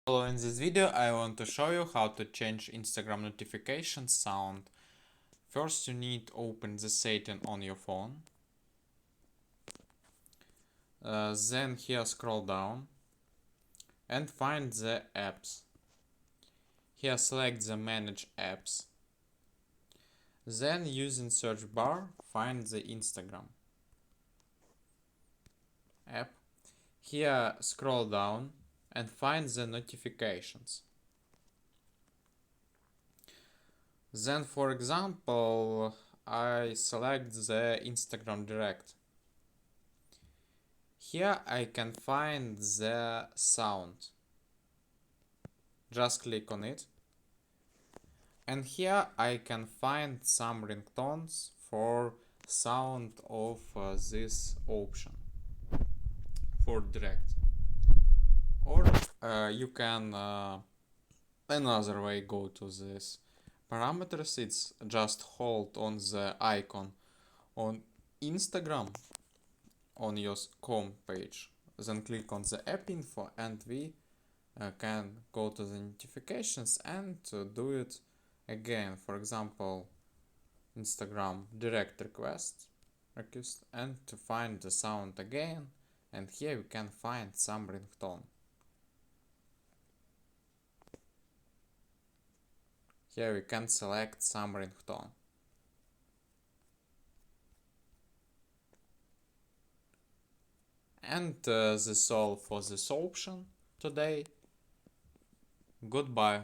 Hello, in this video I want to show you how to change Instagram notification sound. First you need to open the setting on your phone. Then here scroll down and find the apps. Here select the manage apps. Then using search bar find the Instagram app. Here scroll down and find the notifications. Then for example I select the Instagram Direct. Here I can find the sound. Just click on it. And here I can find some ringtones for sound of this option for direct. Or you can another way go to this parameters. It's just hold on the icon on Instagram on your home page, then click on the app info and we can go to the notifications and do it again. For example, Instagram direct request and to find the sound again, and here you can find some ringtone. Here we can select some ringtone. And that's all for this option today. Goodbye.